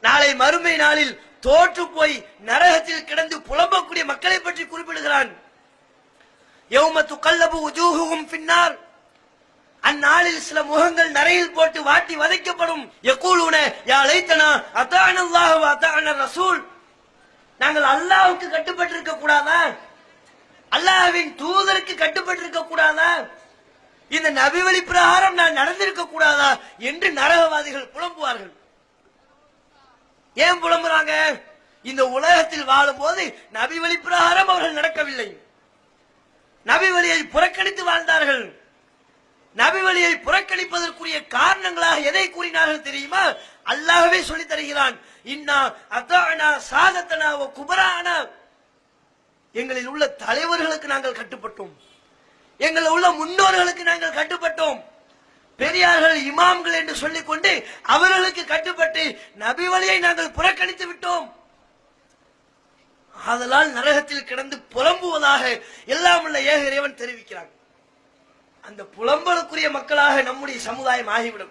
நாளை மறுமை நாளில் தோற்று போய் நரகத்தில் கிடந்து புலம்பக்கூடிய மக்களை பற்றி குறிப்பிடுகிறான். யௌம துகல்லபு வுஜூஹுஹும் ஃபின்னார், அந்நாளில் சில முகங்கள் நரையில் போட்டு வாட்டி வதைக்கப்படும். யகூலுன யா லைத்தனா அதானல்லாஹு வ அதான ரசூல், நாங்கள் அல்லாஹ்வுக்கு கட்டுப்பட்டிருக்க கூடாதா, அல்லாஹ்வின் தூதருக்கு கட்டுப்பட்டிருக்க கூடாதா, இந்த நபி வழி பிரகாரம் நான் நடந்திருக்க கூடாதா என்று நரகவாதிகள் புலம்புவார்கள். ஏன் புலம்புறாங்க? இந்த உலகத்தில் வாழும் போது நபி வழி பிரகாரம் அவர்கள் நடக்கவில்லை, நபி வழியை புறக்கணித்து வாழ்ந்தார்கள். நபி வழியை புறக்கணிப்பதற்குரிய காரணங்களாக எதை கூறினார்கள் தெரியுமா? அல்லாஹ்வே சொல்லி தருகிறான், இன்னா அத்தானா சாதத்தனா வ குபரானா, எங்களில் உள்ள தலைவர்களுக்கு நாங்கள் கட்டுப்பட்டோம், எங்களில் உள்ள முன்னோர்களுக்கு நாங்கள் கட்டுப்பட்டோம். பெரியார்கள் இமாம்கள் என்று சொல்லிக் கொண்டு அவர்களுக்கு கட்டுப்பட்டு நபி வழியை நாங்கள் புறக்கணித்து விட்டோம். ஆதலால் நரகத்தில் கிடந்து புலம்புவதாக எல்லாம் உள்ள ஏக இறைவன் தெரிவிக்கிறான். அந்த புலம்பலுக்குரிய மக்களாக நம்முடைய சமுதாயம் ஆகிவிடும்.